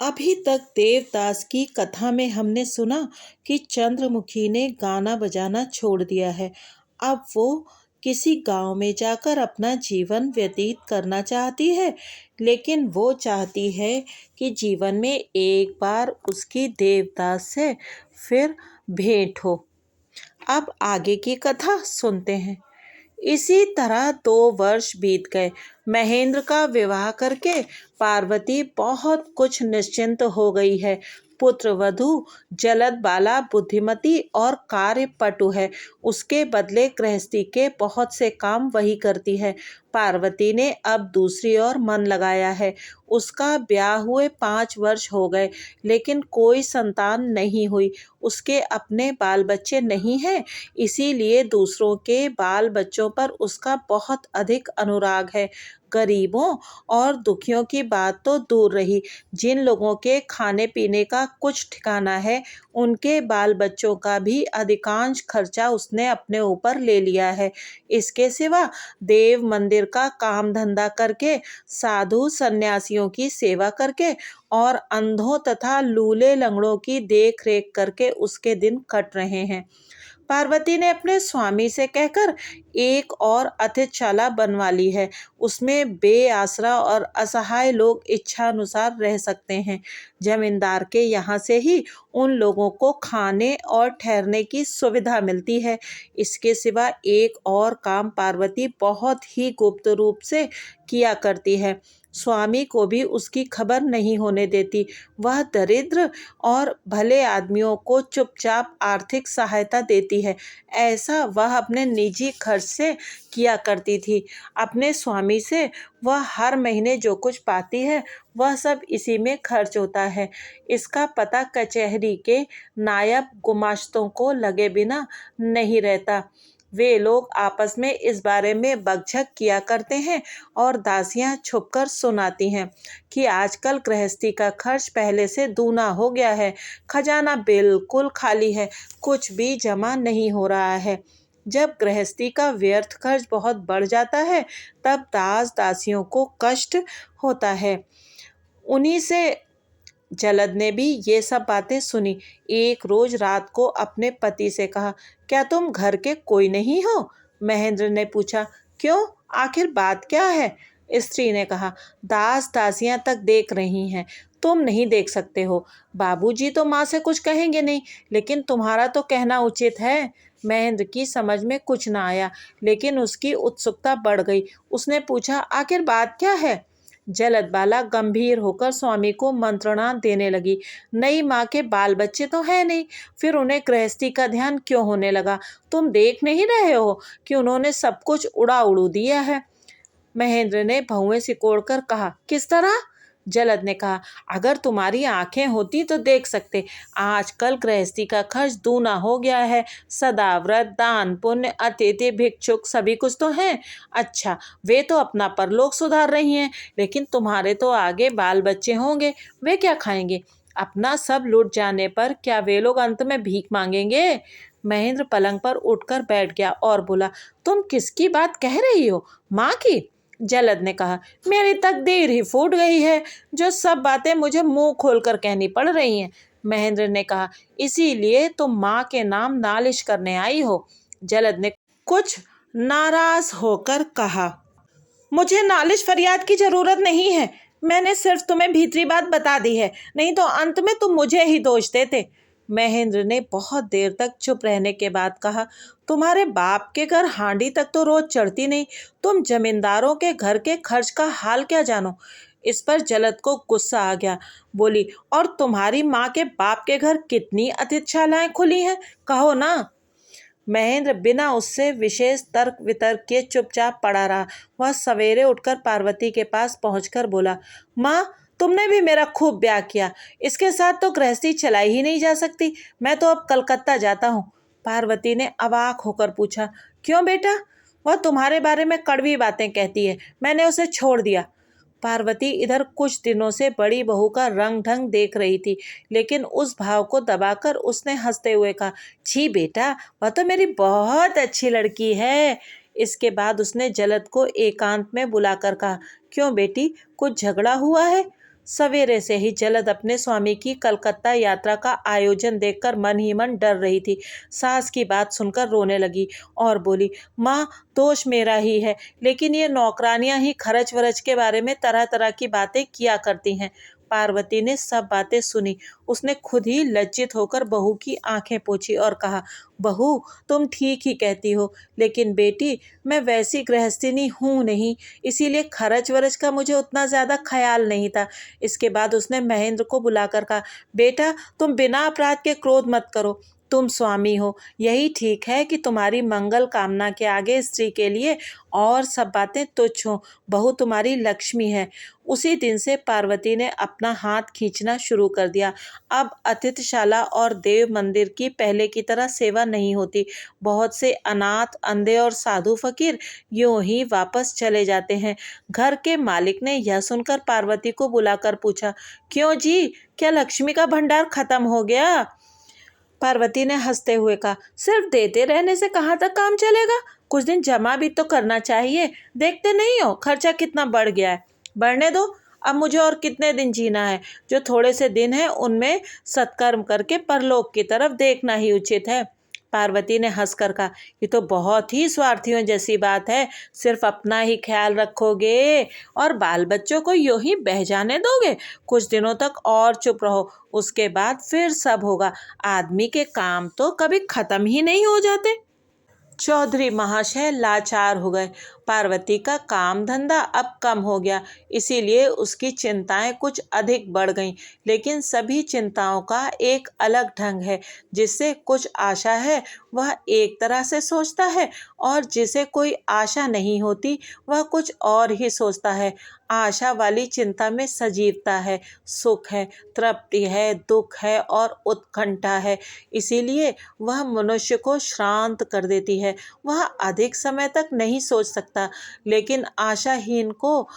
अभी तक देवदास की कथा में हमने सुना कि चंद्रमुखी ने गाना बजाना छोड़ दिया है। अब वो किसी गांव में जाकर अपना जीवन व्यतीत करना चाहती है, लेकिन वो चाहती है कि जीवन में एक बार उसकी देवदास से फिर भेंट हो। अब आगे की कथा सुनते हैं। इसी तरह 2 वर्ष बीत गए। महेंद्र का विवाह करके पार्वती बहुत कुछ निश्चिंत हो गई है। पुत्र वधु जलद बाला बुद्धिमती और कार्यपटु है। उसके बदले गृहस्थी के बहुत से काम वही करती है। पार्वती ने अब दूसरी ओर मन लगाया है। उसका ब्याह हुए 5 वर्ष हो गए, लेकिन कोई संतान नहीं हुई। उसके अपने बाल बच्चे नहीं हैं, इसीलिए दूसरों के बाल बच्चों पर उसका बहुत अधिक अनुराग है। गरीबों और दुखियों की बात तो दूर रही, जिन लोगों के खाने पीने का कुछ ठिकाना है, उनके बाल बच्चों का भी अधिकांश खर्चा उसने अपने ऊपर ले लिया है। इसके सिवा देव मंदिर का काम धंधा करके, साधु सन्यासियों की सेवा करके और अंधों तथा लूले लंगड़ों की देख रेख करके उसके दिन कट रहे हैं। पार्वती ने अपने स्वामी से कहकर एक और अतिथिशाला बनवा ली है। उसमें बेआसरा और असहाय लोग इच्छानुसार रह सकते हैं। जमींदार के यहाँ से ही उन लोगों को खाने और ठहरने की सुविधा मिलती है। इसके सिवा एक और काम पार्वती बहुत ही गुप्त रूप से किया करती है। स्वामी को भी उसकी खबर नहीं होने देती। वह दरिद्र और भले आदमियों को चुपचाप आर्थिक सहायता देती है। ऐसा वह अपने निजी खर्च से किया करती थी। अपने स्वामी से वह हर महीने जो कुछ पाती है, वह सब इसी में खर्च होता है। इसका पता कचहरी के नायब गुमाश्तों को लगे बिना नहीं रहता। वे लोग आपस में इस बारे में बकझक किया करते हैं और दासियां छुपकर सुनाती हैं कि आजकल गृहस्थी का खर्च पहले से दूना हो गया है। खजाना बिल्कुल खाली है, कुछ भी जमा नहीं हो रहा है। जब गृहस्थी का व्यर्थ खर्च बहुत बढ़ जाता है, तब दास दासियों को कष्ट होता है। उन्हीं से जलद ने भी ये सब बातें सुनी। एक रोज रात को अपने पति से कहा, क्या तुम घर के कोई नहीं हो? महेंद्र ने पूछा, क्यों, आखिर बात क्या है? स्त्री ने कहा, दास दासियां तक देख रही हैं, तुम नहीं देख सकते हो। बाबूजी तो माँ से कुछ कहेंगे नहीं, लेकिन तुम्हारा तो कहना उचित है। महेंद्र की समझ में कुछ ना आया, लेकिन उसकी उत्सुकता बढ़ गई। उसने पूछा, आखिर बात क्या है? जलदबाला गंभीर होकर स्वामी को मंत्रणा देने लगी। नई माँ के बाल बच्चे तो है नहीं, फिर उन्हें गृहस्थी का ध्यान क्यों होने लगा? तुम देख नहीं रहे हो कि उन्होंने सब कुछ उड़ा उड़ू दिया है? महेंद्र ने भौहें सिकोड़कर कहा, किस तरह? जलद ने कहा, अगर तुम्हारी आंखें होती तो देख सकते। आजकल गृहस्थी का खर्च दूना हो गया है। सदाव्रत, दान पुण्य, अतिथि, भिक्षुक सभी कुछ तो हैं। अच्छा, वे तो अपना परलोक सुधार रही हैं, लेकिन तुम्हारे तो आगे बाल बच्चे होंगे, वे क्या खाएंगे? अपना सब लुट जाने पर क्या वे लोग अंत में भीख मांगेंगे? महेंद्र पलंग पर उठकर बैठ गया और बोला, तुम किसकी बात कह रही हो? माँ की? जलद ने कहा, मेरी तकदीर ही फूट गई है, जो सब बातें मुझे मुंह खोलकर कहनी पड़ रही हैं। महेंद्र ने कहा, इसीलिए तुम माँ के नाम नालिश करने आई हो? जलद ने कुछ नाराज होकर कहा, मुझे नालिश फरियाद की जरूरत नहीं है। मैंने सिर्फ तुम्हें भीतरी बात बता दी है, नहीं तो अंत में तुम मुझे ही दोष देते। महेंद्र ने बहुत देर तक चुप रहने के बाद कहा, तुम्हारे बाप के घर हांडी तक तो रोज चढ़ती नहीं, तुम जमींदारों के घर के खर्च का हाल क्या जानो? इस पर जलद को गुस्सा आ गया। बोली, और तुम्हारी माँ के बाप के घर कितनी अतिथिशालाएं खुली हैं, कहो ना? महेंद्र बिना उससे विशेष तर्क वितर्क के चुपचाप पड़ा रहा। वह सवेरे उठकर पार्वती के पास पहुंचकर बोला, माँ, तुमने भी मेरा खूब ब्याह किया, इसके साथ तो गृहस्थी चलाई ही नहीं जा सकती। मैं तो अब कलकत्ता जाता हूँ। पार्वती ने अवाक होकर पूछा, क्यों बेटा? वह तुम्हारे बारे में कड़वी बातें कहती है, मैंने उसे छोड़ दिया। पार्वती इधर कुछ दिनों से बड़ी बहू का रंग ढंग देख रही थी, लेकिन उस भाव को दबाकर उसने हंसते हुए कहा, छी बेटा, वह तो मेरी बहुत अच्छी लड़की है। इसके बाद उसने जलद को एकांत में बुलाकर कहा, क्यों बेटी, कुछ झगड़ा हुआ है? सवेरे से ही जलद अपने स्वामी की कलकत्ता यात्रा का आयोजन देखकर मन ही मन डर रही थी। सास की बात सुनकर रोने लगी और बोली, माँ, दोष मेरा ही है, लेकिन ये नौकरानियां ही खर्च वरच के बारे में तरह तरह की बातें किया करती हैं। पार्वती ने सब बातें सुनी। उसने खुद ही लज्जित होकर बहू की आंखें पोंछी और कहा, बहू, तुम ठीक ही कहती हो, लेकिन बेटी, मैं वैसी गृहस्थिनी हूँ नहीं, इसीलिए खर्च वरच का मुझे उतना ज़्यादा ख्याल नहीं था। इसके बाद उसने महेंद्र को बुलाकर कहा, बेटा, तुम बिना अपराध के क्रोध मत करो। तुम स्वामी हो, यही ठीक है कि तुम्हारी मंगल कामना के आगे स्त्री के लिए और सब बातें तुच्छ हों। बहू तुम्हारी लक्ष्मी है। उसी दिन से पार्वती ने अपना हाथ खींचना शुरू कर दिया। अब अतिथिशाला और देव मंदिर की पहले की तरह सेवा नहीं होती। बहुत से अनाथ, अंधे और साधु फकीर यूं ही वापस चले जाते हैं। घर के मालिक ने यह सुनकर पार्वती को बुलाकर पूछा, क्यों जी, क्या लक्ष्मी का भंडार खत्म हो गया? पार्वती ने हंसते हुए कहा, सिर्फ देते रहने से कहाँ तक काम चलेगा? कुछ दिन जमा भी तो करना चाहिए। देखते नहीं हो खर्चा कितना बढ़ गया है। बढ़ने दो, अब मुझे और कितने दिन जीना है? जो थोड़े से दिन हैं उनमें सत्कर्म करके परलोक की तरफ देखना ही उचित है। पार्वती ने हंसकर कहा, ये तो बहुत ही स्वार्थियों जैसी बात है। सिर्फ अपना ही ख्याल रखोगे और बाल बच्चों को यूं ही बह जाने दोगे? कुछ दिनों तक और चुप रहो, उसके बाद फिर सब होगा। आदमी के काम तो कभी खत्म ही नहीं हो जाते। चौधरी महाशय लाचार हो गए। पार्वती का काम धंधा अब कम हो गया, इसीलिए उसकी चिंताएं कुछ अधिक बढ़ गईं। लेकिन सभी चिंताओं का एक अलग ढंग है। जिससे कुछ आशा है वह एक तरह से सोचता है, और जिसे कोई आशा नहीं होती वह कुछ और ही सोचता है। आशा वाली चिंता में सजीवता है, सुख है, तृप्ति है, दुख है और उत्कंठा है। इसीलिए वह मनुष्य को श्रांत कर देती है। वह अधिक समय तक नहीं सोच सकता। लेकिन आशाहीन को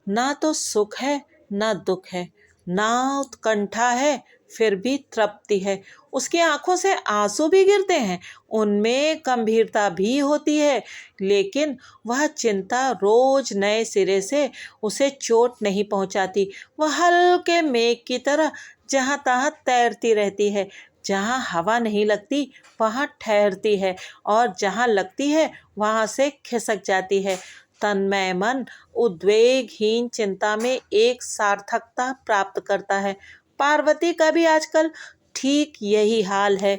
ना तो सुख है, ना दुख है, ना उत्कंठा है, फिर भी तृप्ति है। उसकी आंखों से आंसू भी गिरते हैं, उनमें गंभीरता भी होती है, लेकिन वह चिंता रोज नए सिरे से उसे चोट नहीं पहुंचाती। वह हल्के मेघ की तरह जहां तहां तैरती रहती है। जहाँ हवा नहीं लगती वहाँ ठहरती है, और जहाँ लगती है वहाँ से खिसक जाती है। तन्मय मन उद्वेगहीन चिंता में एक सार्थकता प्राप्त करता है। पार्वती का भी आजकल ठीक यही हाल है।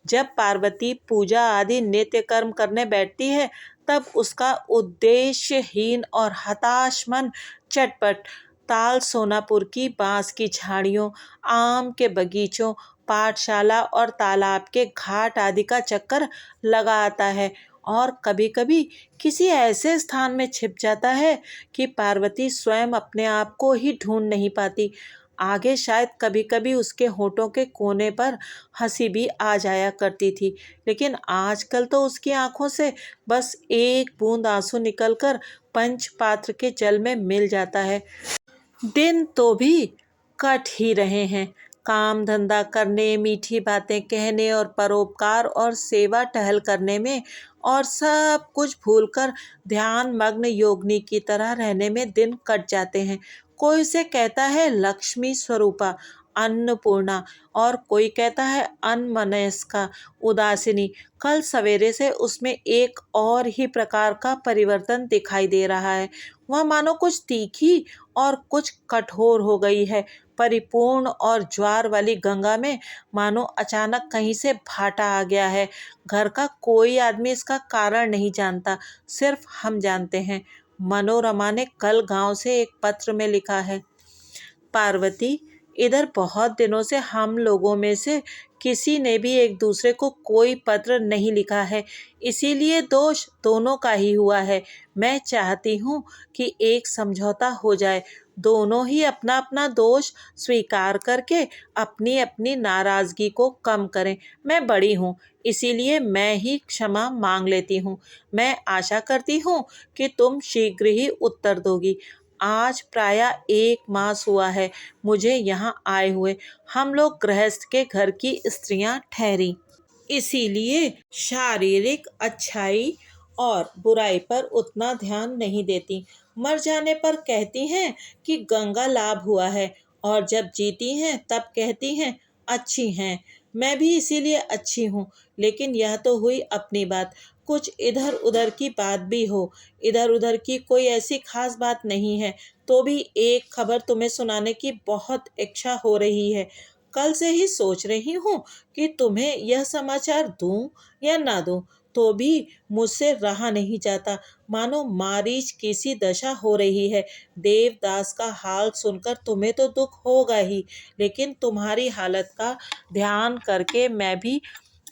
जब पार्वती पूजा आदि नित्य कर्म करने बैठती है, तब उसका उद्देश्यहीन और हताश मन चटपट ताल सोनापुर की बांस की झाड़ियों, आम के बगीचों, पाठशाला और तालाब के घाट आदि का चक्कर लगा आता है, और कभी कभी किसी ऐसे स्थान में छिप जाता है कि पार्वती स्वयं अपने आप को ही ढूंढ नहीं पाती। आगे शायद कभी कभी उसके होठों के कोने पर हंसी भी आ जाया करती थी, लेकिन आजकल तो उसकी आंखों से बस एक बूंद आंसू निकलकर पंच पात्र के जल में मिल जाता है। दिन तो भी कट ही रहे हैं। काम धंधा करने, मीठी बातें कहने और परोपकार और सेवा टहल करने में, और सब कुछ भूलकर ध्यान मग्न योगिनी की तरह रहने में दिन कट जाते हैं। कोई उसे कहता है लक्ष्मी स्वरूपा, अन्नपूर्णा, और कोई कहता है अनमनस्का, उदासिनी। कल सवेरे से उसमें एक और ही प्रकार का परिवर्तन दिखाई दे रहा है। वह मानो कुछ तीखी और कुछ कठोर हो गई है। परिपूर्ण और ज्वार वाली गंगा में मानो अचानक कहीं से भाटा आ गया है। घर का कोई आदमी इसका कारण नहीं जानता, सिर्फ हम जानते हैं। मनोरमा ने कल गांव से एक पत्र में लिखा है, पार्वती, इधर बहुत दिनों से हम लोगों में से किसी ने भी एक दूसरे को कोई पत्र नहीं लिखा है, इसीलिए दोष दोनों का ही हुआ है। मैं चाहती हूँ कि एक समझौता हो जाए, दोनों ही अपना अपना दोष स्वीकार करके अपनी अपनी नाराजगी को कम करें। मैं बड़ी हूँ, इसीलिए मैं ही क्षमा मांग लेती हूँ। मैं आशा करती हूँ कि तुम शीघ्र ही उत्तर दोगी। आज प्रायः 1 मास हुआ है मुझे यहाँ आए हुए। हम लोग गृहस्थ के घर की स्त्रियाँ ठहरी, इसीलिए शारीरिक अच्छाई और बुराई पर उतना ध्यान नहीं देती। मर जाने पर कहती हैं कि गंगा लाभ हुआ है, और जब जीती हैं तब कहती हैं अच्छी हैं। मैं भी इसीलिए अच्छी हूँ। लेकिन यह तो हुई अपनी बात। कुछ इधर उधर की बात भी हो, इधर उधर की कोई ऐसी खास बात नहीं है, तो भी एक खबर तुम्हें सुनाने की बहुत इच्छा हो रही है। कल से ही सोच रही हूँ कि तुम्हें यह समाचार दूं या ना दूं, तो भी मुझसे रहा नहीं जाता। मानो मारीच की सी दशा हो रही है। देवदास का हाल सुनकर तुम्हें तो दुख होगा ही, लेकिन तुम्हारी हालत का ध्यान करके मैं भी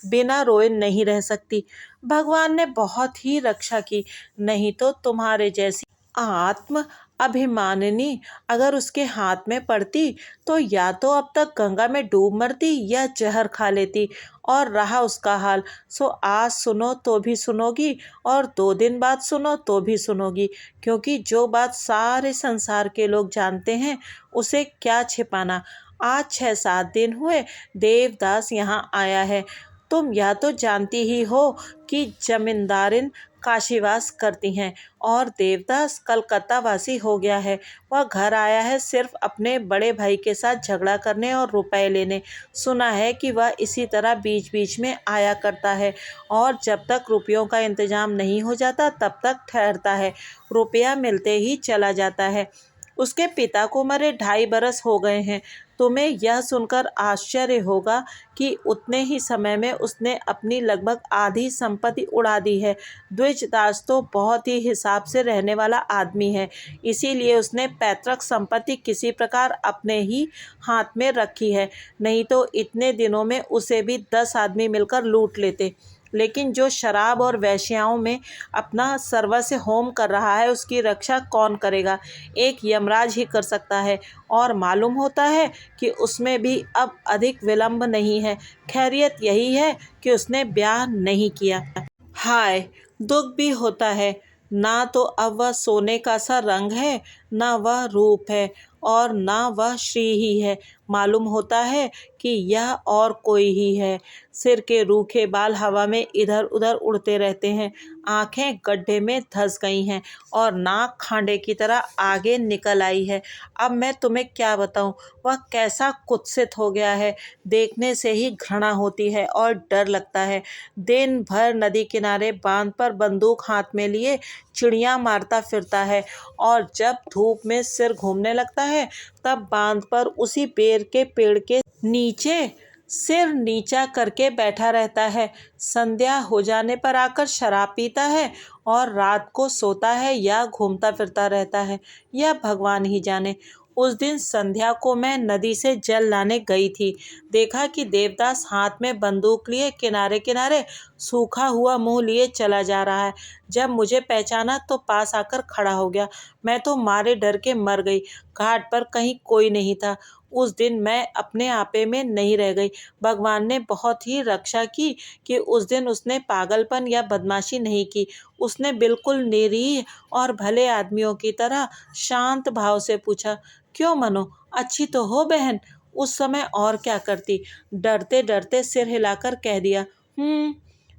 बिना रोए नहीं रह सकती। भगवान ने बहुत ही रक्षा की, नहीं तो तुम्हारे जैसी आत्म अभिमानिनी अगर उसके हाथ में पड़ती तो या तो अब तक गंगा में डूब मरती या जहर खा लेती। और रहा उसका हाल, सो आज सुनो तो भी सुनोगी और 2 दिन बाद सुनो तो भी सुनोगी, क्योंकि जो बात सारे संसार के लोग जानते हैं उसे क्या छिपाना। आज 6-7 दिन हुए देवदास यहाँ आया है। तुम या तो जानती ही हो कि जमींदारिन काशीवास करती हैं और देवदास कलकत्ता वासी हो गया है। वह घर आया है सिर्फ अपने बड़े भाई के साथ झगड़ा करने और रुपए लेने। सुना है कि वह इसी तरह बीच बीच में आया करता है और जब तक रुपयों का इंतजाम नहीं हो जाता तब तक ठहरता है। रुपया मिलते ही चला जाता है। उसके पिता को मरे 2.5 बरस हो गए हैं। तुम्हें यह सुनकर आश्चर्य होगा कि उतने ही समय में उसने अपनी लगभग आधी संपत्ति उड़ा दी है। द्विजदास तो बहुत ही हिसाब से रहने वाला आदमी है, इसीलिए उसने पैतृक संपत्ति किसी प्रकार अपने ही हाथ में रखी है, नहीं तो इतने दिनों में उसे भी 10 आदमी मिलकर लूट लेते। लेकिन जो शराब और वेश्याओं में अपना सर्वस्व होम कर रहा है उसकी रक्षा कौन करेगा? एक यमराज ही कर सकता है। और मालूम होता है कि उसमें भी अब अधिक विलंब नहीं है। खैरियत यही है कि उसने ब्याह नहीं किया। हाय, दुख भी होता है। ना तो अब वह सोने का सा रंग है, ना वह रूप है और ना वह श्री ही है। मालूम होता है कि यह और कोई ही है। सिर के रूखे बाल हवा में इधर उधर उड़ते रहते हैं। आंखें गड्ढे में धंस गई हैं और नाक खांडे की तरह आगे निकल आई है। अब मैं तुम्हें क्या बताऊं, वह कैसा कुत्सित हो गया है। देखने से ही घृणा होती है और डर लगता है। दिन भर नदी किनारे बांध पर बंदूक हाथ में लिए चिड़िया मारता फिरता है और जब धूप में सिर घूमने लगता है तब बांध पर उसी बेर के पेड़ के नीचे सिर नीचा करके बैठा रहता है। संध्या हो जाने पर आकर शराब पीता है और रात को सोता है या घूमता फिरता रहता है, यह भगवान ही जाने। उस दिन संध्या को मैं नदी से जल लाने गई थी। देखा कि देवदास हाथ में बंदूक लिए किनारे किनारे सूखा हुआ मुंह लिए चला जा रहा है। जब मुझे पहचाना तो पास आकर खड़ा हो गया। मैं तो मारे डर के मर गई। घाट पर कहीं कोई नहीं था। उस दिन मैं अपने आपे में नहीं रह गई। भगवान ने बहुत ही रक्षा की कि उस दिन उसने पागलपन या बदमाशी नहीं की। उसने बिल्कुल निरीह और भले आदमियों की तरह शांत भाव से पूछा, क्यों मनो, अच्छी तो हो बहन? उस समय और क्या करती, डरते डरते सिर हिलाकर कह दिया,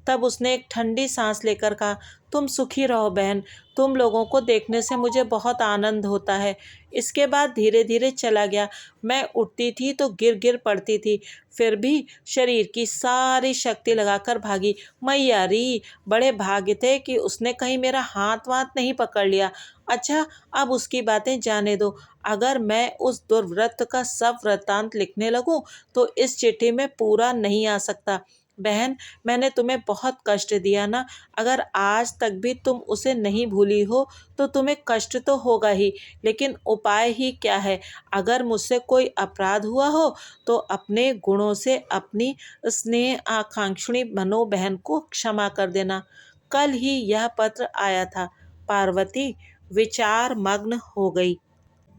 तब उसने एक ठंडी सांस लेकर कहा, तुम सुखी रहो बहन, तुम लोगों को देखने से मुझे बहुत आनंद होता है। इसके बाद धीरे धीरे चला गया। मैं उठती थी तो गिर गिर पड़ती थी, फिर भी शरीर की सारी शक्ति लगाकर भागी। मैया री, बड़े भाग्य थे कि उसने कहीं मेरा हाथ वाथ नहीं पकड़ लिया। अच्छा, अब उसकी बातें जाने दो। अगर मैं उस दुर्वृत्त का सब वृत्तांत लिखने लगूं तो इस चिट्ठी में पूरा नहीं आ सकता। बहन, मैंने तुम्हें बहुत कष्ट दिया ना। अगर आज तक भी तुम उसे नहीं भूली हो तो तुम्हें कष्ट तो होगा ही, लेकिन उपाय ही क्या है? अगर मुझसे कोई अपराध हुआ हो तो अपने गुणों से अपनी स्नेह आकांक्षिणी मनो बहन को क्षमा कर देना। कल ही यह पत्र आया था। पार्वती विचार मग्न हो गई।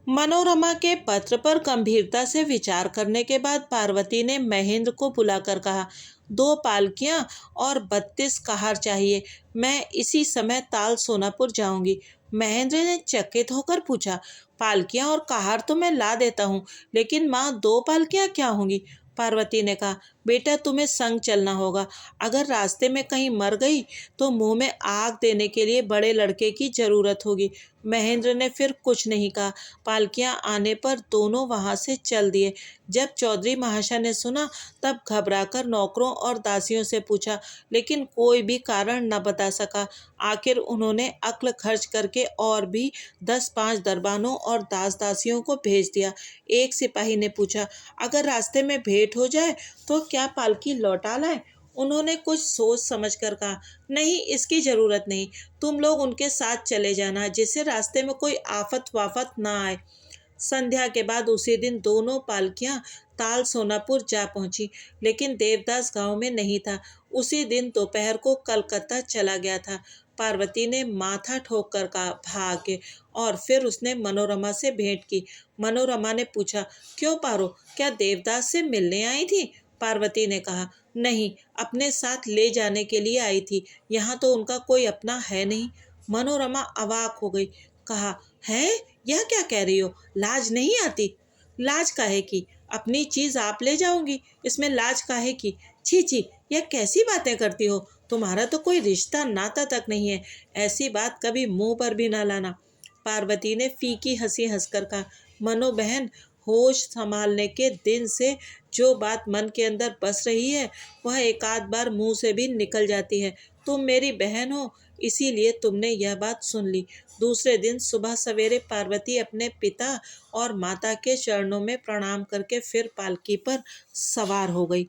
मनोरमा के पत्र पर गंभीरता से विचार करने के बाद पार्वती ने महेंद्र को बुलाकर कहा, 2 पालकियां और 32 कहार चाहिए। मैं इसी समय ताल सोनापुर जाऊंगी। महेंद्र ने चकित होकर पूछा, पालकियां और कहार तो मैं ला देता हूँ, लेकिन माँ 2 पालकियां क्या होंगी? पार्वती ने कहा, बेटा तुम्हें संग चलना होगा। अगर रास्ते में कहीं मर गई तो मुंह में आग देने के लिए बड़े लड़के की जरूरत होगी। महेंद्र ने फिर कुछ नहीं कहा। पालकियां आने पर दोनों वहां से चल दिए। जब चौधरी महाशय ने सुना तब घबराकर नौकरों और दासियों से पूछा, लेकिन कोई भी कारण न बता सका। आखिर उन्होंने अक्ल खर्च करके और भी 10-5 दरबानों और दास दासियों को भेज दिया। एक सिपाही ने पूछा, अगर रास्ते में भेंट हो जाए तो क्या पालकी लौटा लाए? उन्होंने कुछ सोच समझ कर कहा, नहीं, इसकी जरूरत नहीं। तुम लोग उनके साथ चले जाना, जिससे रास्ते में कोई आफत वाफत ना आए। संध्या के बाद उसी दिन दोनों पालकियां ताल सोनापुर जा पहुंची, लेकिन देवदास गांव में नहीं था। उसी दिन दोपहर को कलकत्ता चला गया था। पार्वती ने माथा ठोक कर कहा, भाग्य। और फिर उसने मनोरमा से भेंट की। मनोरमा ने पूछा, क्यों पारो, क्या देवदास से मिलने आई थी? पार्वती ने कहा, नहीं, अपने साथ ले जाने के लिए आई थी। यहाँ तो उनका कोई अपना है नहीं। मनोरमा अवाक हो गई। कहा, है, यह क्या कह रही हो? लाज नहीं आती? लाज काहे की? अपनी चीज आप ले जाओगी, इसमें लाज काहे की? छी छी, यह कैसी बातें करती हो? तुम्हारा तो कोई रिश्ता नाता तक नहीं है। ऐसी बात कभी मुंह पर भी ना लाना। पार्वती ने फीकी हंसी हंसकर कहा, मनो बहन, होश संभालने के दिन से जो बात मन के अंदर बस रही है वह एक आध बार मुंह से भी निकल जाती है। तुम मेरी बहन हो, इसीलिए तुमने यह बात सुन ली। दूसरे दिन सुबह सवेरे पार्वती अपने पिता और माता के चरणों में प्रणाम करके फिर पालकी पर सवार हो गई।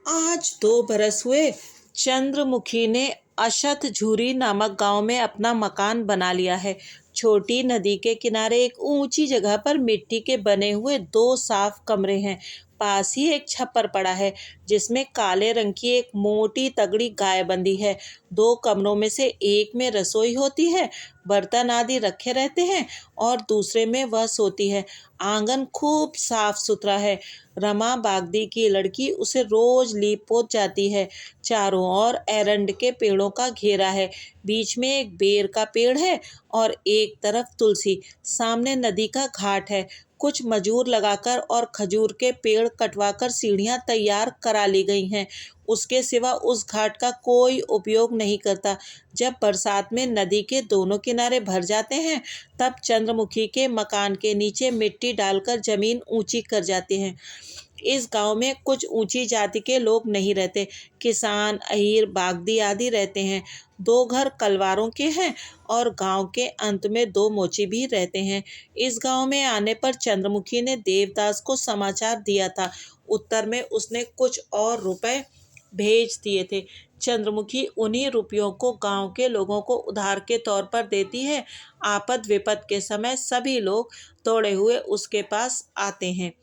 आज 2 बरस हुए चंद्रमुखी ने अशत झूरी नामक गांव में अपना मकान बना लिया है। छोटी नदी के किनारे एक ऊंची जगह पर मिट्टी के बने हुए 2 साफ कमरे हैं। पास ही एक छप्पर पड़ा है, जिसमें काले रंग की एक मोटी तगड़ी गाय बंधी है। 2 कमरों में से एक में रसोई होती है, बर्तन आदि रखे रहते हैं, और दूसरे में वह सोती है। आंगन खूब साफ सुथरा है। रमा बागदी की लड़की उसे रोज लीप पोत जाती है। चारों ओर एरंड के पेड़ों का घेरा है। बीच में एक बेर का पेड़ है और एक तरफ तुलसी। सामने नदी का घाट है। कुछ मजूर लगाकर और खजूर के पेड़ कटवाकर सीढ़ियां तैयार करा ली गई हैं। उसके सिवा उस घाट का कोई उपयोग नहीं करता। जब बरसात में नदी के दोनों किनारे भर जाते हैं, तब चंद्रमुखी के मकान के नीचे मिट्टी डालकर जमीन ऊंची कर जाते हैं। इस गांव में कुछ ऊंची जाति के लोग नहीं रहते। किसान, अहीर, बागदी आदि रहते हैं। 2 घर कलवारों के हैं और गांव के अंत में 2 मोची भी रहते हैं। इस गांव में आने पर चंद्रमुखी ने देवदास को समाचार दिया था। उत्तर में उसने कुछ और रुपए भेज दिए थे। चंद्रमुखी उन्हीं रुपयों को गांव के लोगों को उधार के तौर पर देती है। आपद विपद के समय सभी लोग दौड़े हुए उसके पास आते हैं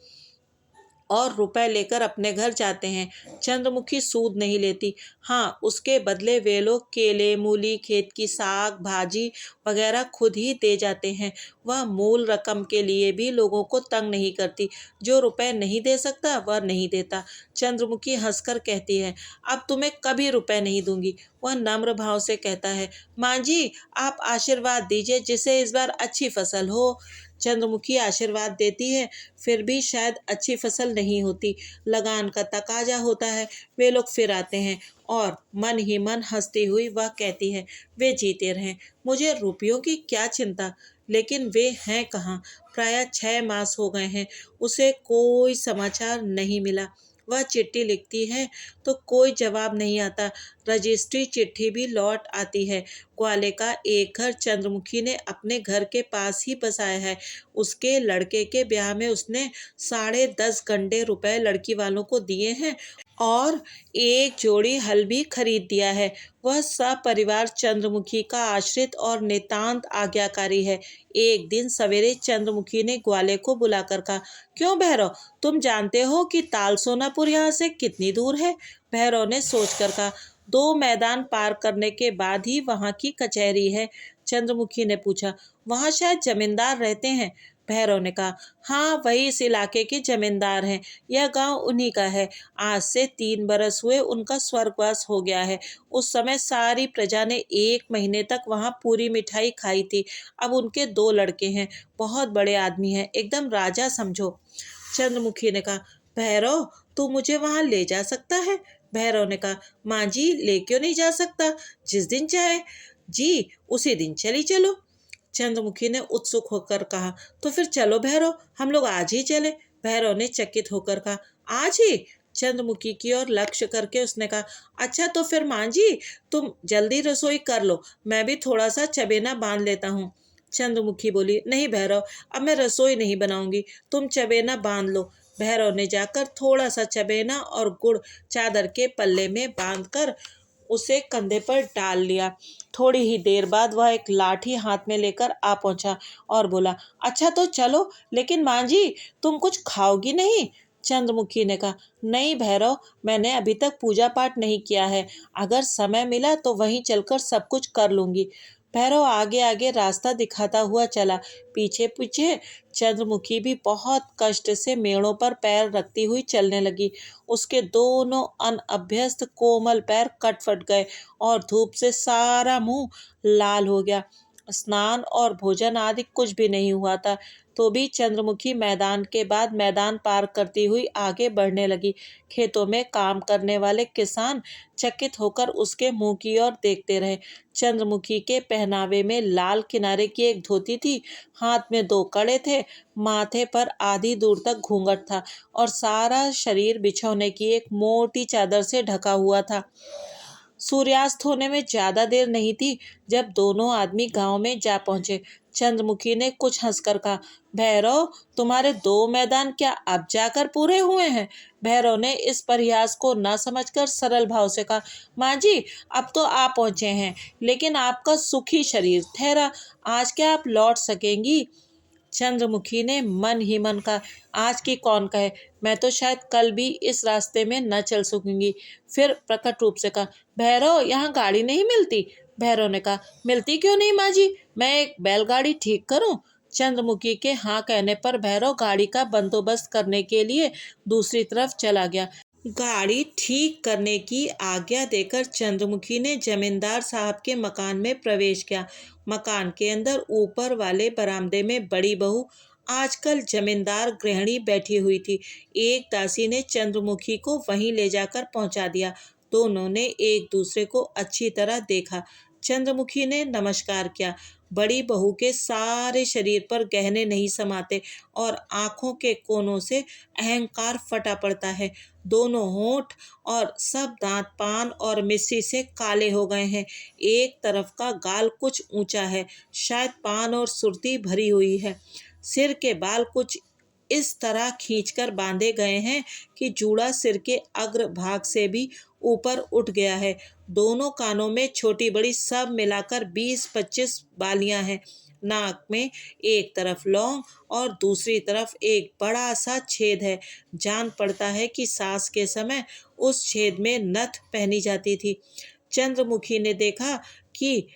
और रुपए लेकर अपने घर जाते हैं। चंद्रमुखी सूद नहीं लेती। हाँ, उसके बदले वे लोग केले, मूली, खेत की साग भाजी वगैरह खुद ही दे जाते हैं। वह मूल रकम के लिए भी लोगों को तंग नहीं करती। जो रुपए नहीं दे सकता वह नहीं देता। चंद्रमुखी हंसकर कहती है, अब तुम्हें कभी रुपए नहीं दूंगी। वह नम्र भाव से कहता है, माँ जी, आप आशीर्वाद दीजिए जिससे इस बार अच्छी फसल हो। चंद्रमुखी आशीर्वाद देती है, फिर भी शायद अच्छी फसल नहीं होती। लगान का तकाजा होता है। वे लोग फिर आते हैं और मन ही मन हंसती हुई वह कहती है, वे जीते रहें, मुझे रुपयों की क्या चिंता। लेकिन वे हैं कहाँ? प्रायः 6 मास हो गए हैं, उसे कोई समाचार नहीं मिला। वह चिट्ठी लिखती है तो कोई जवाब नहीं आता। रजिस्ट्री चिट्ठी भी लौट आती है। ग्वाले का एक घर चंद्रमुखी ने अपने घर के पास ही बसाया है। उसके लड़के के ब्याह में उसने 10.5 रुपए लड़की वालों को दिए हैं और एक जोड़ी हल भी खरीद दिया है। वह सपरिवार चंद्रमुखी का आश्रित और नितांत आज्ञाकारी है। एक दिन सवेरे चंद्रमुखी ने ग्वाले को बुलाकर कहा, क्यों भैरव, तुम जानते हो कि ताल सोनापुर यहाँ से कितनी दूर है? भैरव ने सोचकर कहा, 2 मैदान पार करने के बाद ही वहाँ की कचहरी है। चंद्रमुखी ने पूछा, वहाँ शायद जमींदार रहते हैं? भैरव ने कहा, हाँ, वही इस इलाके के जमींदार हैं। यह गांव उन्हीं का है। आज से 3 बरस हुए उनका स्वर्गवास हो गया है। उस समय सारी प्रजा ने 1 महीने तक वहाँ पूरी मिठाई खाई थी। अब उनके 2 लड़के हैं, बहुत बड़े आदमी हैं, एकदम राजा समझो। चंद्रमुखी ने कहा, भैरव, तू मुझे वहाँ ले जा सकता है? भैरव ने कहा, माँ जी, ले क्यों नहीं जा सकता? जिस दिन चाहे जी उसी दिन चली चलो। चंद्रमुखी ने उत्सुक होकर कहा। तो फिर चलो भैरव, हम लोग आज ही चले। भैरव ने चकित होकर कहा, आज ही? चंद्रमुखी की ओर लक्ष्य करके उसने कहा, अच्छा तो फिर मां जी, तुम जल्दी रसोई कर लो, मैं भी थोड़ा सा चबेना बांध लेता हूँ। चंद्रमुखी बोली, नहीं भैरव, अब मैं रसोई नहीं बनाऊंगी, तुम चबेना बांध लो। भैरव ने जाकर थोड़ा सा चबेना और गुड़ चादर के पल्ले में बांधकर उसे कंधे पर डाल लिया। थोड़ी ही देर बाद वह एक लाठी हाथ में लेकर आ पहुंचा और बोला, अच्छा तो चलो, लेकिन मां जी, तुम कुछ खाओगी नहीं? चंद्रमुखी ने कहा, नहीं भैरव, मैंने अभी तक पूजा पाठ नहीं किया है, अगर समय मिला तो वहीं चलकर सब कुछ कर लूंगी। भैरव आगे आगे रास्ता दिखाता हुआ चला। पीछे पीछे चंद्रमुखी भी बहुत कष्ट से मेड़ों पर पैर रखती हुई चलने लगी। उसके दोनों अनअभ्यस्त कोमल पैर कटफट गए और धूप से सारा मुंह लाल हो गया। स्नान और भोजन आदि कुछ भी नहीं हुआ था, तो भी चंद्रमुखी मैदान के बाद मैदान पार करती हुई आगे बढ़ने लगी। खेतों में काम करने वाले किसान चकित होकर उसके मुंह की ओर देखते रहे। चंद्रमुखी के पहनावे में लाल किनारे की एक धोती थी, हाथ में 2 कड़े थे, माथे पर आधी दूर तक घूंघट था और सारा शरीर बिछौने की एक मोटी चादर से ढका हुआ था। सूर्यास्त होने में ज्यादा देर नहीं थी जब दोनों आदमी गांव में जा पहुंचे। चंद्रमुखी ने कुछ हंसकर कहा, भैरव, तुम्हारे 2 मैदान क्या अब जाकर पूरे हुए हैं? भैरव ने इस परिहास को न समझकर सरल भाव से कहा, माँ जी, अब तो आप पहुंचे हैं, लेकिन आपका सुखी शरीर ठहरा, आज क्या आप लौट सकेंगी? चंद्रमुखी ने मन ही मन कहा, आज की कौन कहे, मैं तो शायद कल भी इस रास्ते में न चल सकूंगी। फिर प्रकट रूप से कहा, भैरव, यहाँ गाड़ी नहीं मिलती? भैरव ने कहा, मिलती क्यों नहीं माँ जी, मैं एक बैलगाड़ी ठीक करूं? चंद्रमुखी के हाँ कहने पर भैरव गाड़ी का बंदोबस्त करने के लिए दूसरी तरफ चला गया। गाड़ी ठीक करने की आज्ञा देकर चंद्रमुखी ने जमींदार साहब के मकान में प्रवेश किया। मकान के अंदर ऊपर वाले बरामदे में बड़ी बहू, आजकल जमींदार गृहिणी, बैठी हुई थी। एक दासी ने चंद्रमुखी को वहीं ले जाकर पहुंचा दिया। दोनों ने एक दूसरे को अच्छी तरह देखा। चंद्रमुखी ने नमस्कार किया। बड़ी बहू के सारे शरीर पर गहने नहीं समाते और आंखों के कोनों से अहंकार फटा पड़ता है। दोनों होंठ और सब दांत पान और मिश्री से काले हो गए हैं। एक तरफ का गाल कुछ ऊंचा है, शायद पान और सुर्ती भरी हुई है। सिर के बाल कुछ इस तरह खींचकर बांधे गए हैं कि जूड़ा सिर के अग्र भाग से भी ऊपर उठ गया है। दोनों कानों में छोटी बड़ी सब मिलाकर 20-25 बालियां हैं। नाक में एक तरफ लौंग और दूसरी तरफ एक बड़ा सा छेद है। जान पड़ता है कि सास के समय उस छेद में नथ पहनी जाती थी। चंद्रमुखी ने देखा कि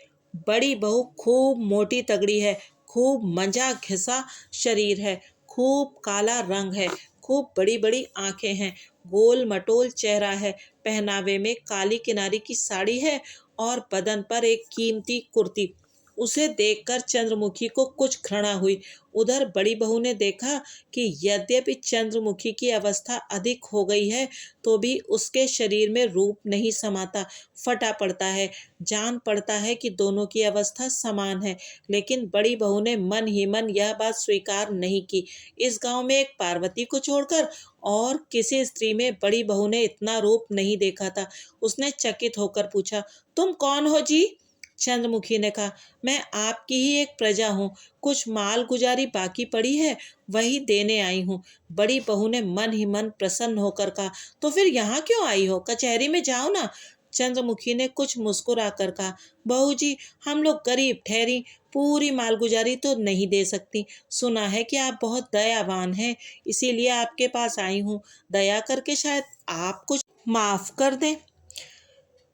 बड़ी बहू खूब मोटी तगड़ी है, खूब मंजा घिसा शरीर है, खूब काला रंग है, खूब बड़ी बड़ी आंखें हैं, गोल मटोल चेहरा है, पहनावे में काली किनारी की साड़ी है और बदन पर एक कीमती कुर्ती। उसे देखकर चंद्रमुखी को कुछ घृणा हुई। उधर बड़ी बहू ने देखा कि यद्यपि चंद्रमुखी की अवस्था अधिक हो गई है, तो भी उसके शरीर में रूप नहीं समाता, फटा पड़ता है। जान पड़ता है कि दोनों की अवस्था समान है, लेकिन बड़ी बहू ने मन ही मन यह बात स्वीकार नहीं की। इस गांव में एक पार्वती को छोड़कर और किसी स्त्री में बड़ी बहू ने इतना रूप नहीं देखा था। उसने चकित होकर पूछा, तुम कौन हो जी? चंद्रमुखी ने कहा, मैं आपकी ही एक प्रजा हूँ, कुछ माल गुजारी बाकी पड़ी है, वही देने आई हूँ। बड़ी बहू ने मन ही मन प्रसन्न होकर कहा, तो फिर यहाँ क्यों आई हो, कचहरी में जाओ ना। चंद्रमुखी ने कुछ मुस्कुरा कर कहा, बहू जी, हम लोग गरीब ठहरी, पूरी मालगुजारी तो नहीं दे सकती। सुना है कि आप बहुत दयावान हैं, इसीलिए आपके पास आई हूँ। दया करके शायद आप कुछ माफ कर दें।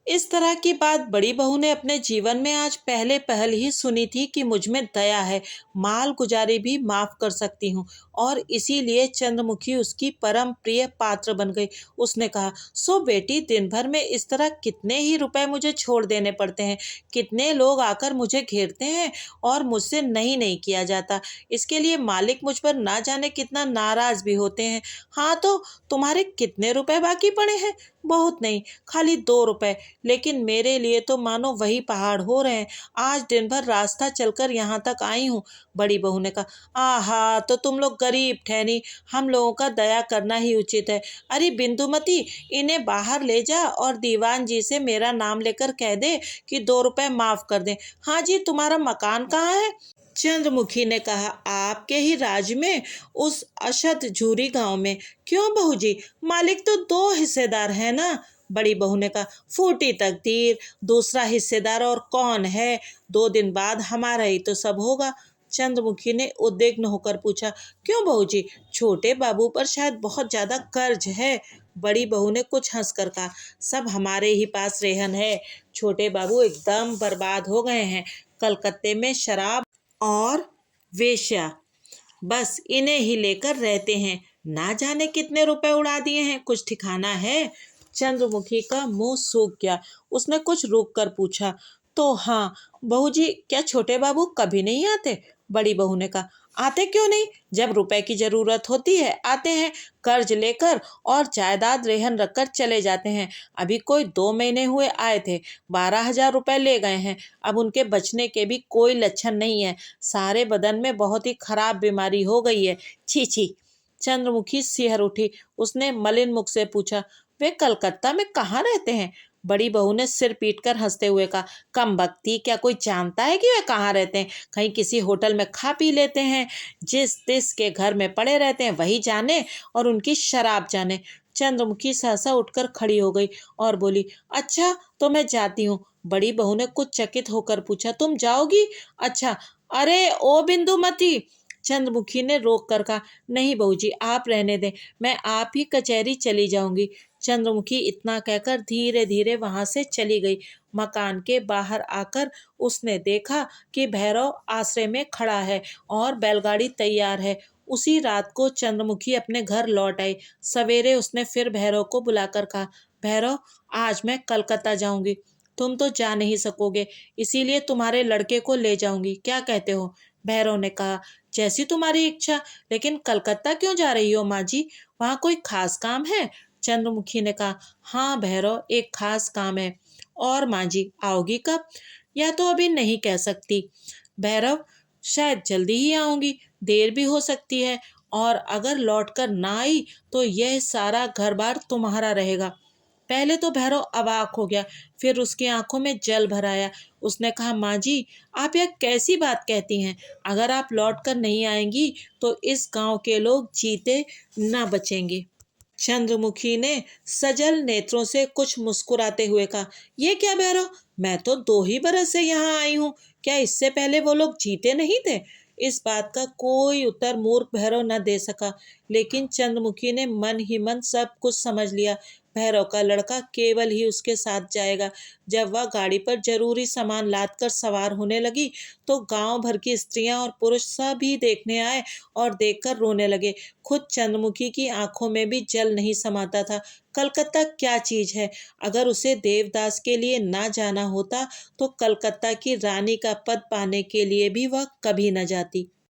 इस तरह की बात बड़ी बहू ने अपने जीवन में आज पहले पहल ही सुनी थी कि मुझ में दया है, माल गुजारी भी माफ कर सकती हूँ और इसीलिए चंद्रमुखी उसकी परम प्रिय पात्र बन गई। उसने कहा, सो बेटी, दिन भर में इस तरह कितने ही रुपए मुझे छोड़ देने पड़ते हैं, कितने लोग आकर मुझे घेरते हैं और मुझसे नहीं नहीं किया जाता। इसके लिए मालिक मुझ पर ना जाने कितना नाराज भी होते हैं। हाँ तो तुम्हारे कितने रुपए बाकी पड़े हैं? बहुत नहीं, खाली 2 रुपए, लेकिन मेरे लिए तो मानो वही पहाड़ हो रहे हैं। आज दिन भर रास्ता चलकर यहाँ तक आई हूँ। बड़ी बहू ने कहा, आहा, तो तुम लोग गरीब ठहरी, हम लोगों का दया करना ही उचित है। अरे बिंदुमती, इन्हें बाहर ले जा और दीवान जी से मेरा नाम लेकर कह दे कि 2 रुपए माफ कर दें। हाँ जी, तुम्हारा मकान कहाँ है? चंद्रमुखी ने कहा, आपके ही राज्य में, उस अशत झूरी गांव में। क्यों बहू जी, मालिक तो 2 हिस्सेदार है ना? बड़ी बहू ने कहा, फूटी तकदीर, दूसरा हिस्सेदार और कौन है? 2 दिन बाद हमारा ही तो सब होगा। चंद्रमुखी ने उद्विग्न होकर पूछा, क्यों बहू जी, छोटे बाबू पर शायद बहुत ज्यादा कर्ज है? बड़ी बहू ने कुछ हंसकर कहा, सब हमारे ही पास रेहन है। छोटे बाबू एकदम बर्बाद हो गए हैं। कलकत्ते में शराब और वेश्या, बस इन्हें ही लेकर रहते हैं। ना जाने कितने रुपए उड़ा दिए हैं, कुछ ठिकाना है? चंद्रमुखी का मुंह सूख गया। उसने कुछ रुक कर पूछा, तो हाँ बहू जी, क्या छोटे बाबू कभी नहीं आते? बड़ी बहू ने कहा, आते क्यों नहीं, जब रुपए की जरूरत होती है आते हैं, कर्ज लेकर और जायदाद रेहन रखकर चले जाते हैं। अभी कोई 2 महीने हुए आए थे, 12,000 रुपए ले गए हैं। अब उनके बचने के भी कोई लक्षण नहीं है। सारे बदन में बहुत ही खराब बीमारी हो गई है। छी छी। चंद्रमुखी सिहर उठी। उसने मलिन मुख से पूछा, वे कलकत्ता में कहाँ रहते हैं? बड़ी बहू ने सिर पीटकर हंसते हुए कहा, कम बख्ती, क्या कोई जानता है कि वे कहाँ रहते हैं? कहीं किसी होटल में खा पी लेते हैं। जिस तिस के घर में पड़े रहते हैं वही जाने, और उनकी शराब जाने। चंद्रमुखी सहसा उठकर खड़ी हो गई और बोली, अच्छा तो मैं जाती हूँ। बड़ी बहू ने कुछ चकित होकर पूछा, तुम जाओगी? अच्छा। अरे ओ बिंदुमती, चंद्रमुखी ने रोक कर कहा, नहीं बहू जी, आप रहने दें, मैं आप ही कचहरी चली जाऊंगी। चंद्रमुखी इतना कहकर धीरे धीरे वहां से चली गई। मकान के बाहर आकर उसने देखा कि भैरव आश्रय में खड़ा है और बैलगाड़ी तैयार है। उसी रात को चंद्रमुखी अपने घर लौट आई। सवेरे उसने फिर भैरव को बुलाकर कहा, भैरव, आज मैं कलकत्ता जाऊंगी, तुम तो जा नहीं सकोगे, इसीलिए तुम्हारे लड़के को ले जाऊंगी, क्या कहते हो? भैरव ने कहा, जैसी तुम्हारी इच्छा, लेकिन कलकत्ता क्यों जा रही हो माँ जी, वहाँ कोई खास काम है? चंद्रमुखी ने कहा, हाँ भैरव, एक खास काम है। और माँ जी, आओगी कब? या तो अभी नहीं कह सकती भैरव, शायद जल्दी ही आऊंगी, देर भी हो सकती है, और अगर लौटकर ना आई तो यह सारा घर बार तुम्हारा रहेगा। पहले तो भैरव अवाक हो गया, फिर उसकी आंखों में जल भर आया। उसने कहा, माँ जी, आप यह कैसी बात कहती हैं? अगर आप लौट कर नहीं आएंगी तो इस गांव के लोग जीते न बचेंगे। चंद्रमुखी ने सजल नेत्रों से कुछ मुस्कुराते हुए कहा, ये क्या भैरव, मैं तो 2 ही बरस से यहाँ आई हूँ, क्या इससे पहले वो लोग जीते नहीं थे? इस बात का कोई उत्तर मूर्ख भैरव न दे सका, लेकिन चंद्रमुखी ने मन ही मन सब कुछ समझ लिया। भैरव का लड़का केवल ही उसके साथ जाएगा। जब वह गाड़ी पर जरूरी सामान लाद कर सवार होने लगी तो गांव भर की स्त्रियां और पुरुष सभी देखने आए और देखकर रोने लगे। खुद चंद्रमुखी की आंखों में भी जल नहीं समाता था। कलकत्ता क्या चीज है? अगर उसे देवदास के लिए ना जाना होता तो कलकत्ता की रानी का पद पाने के लिए भी वह कभी न जाती।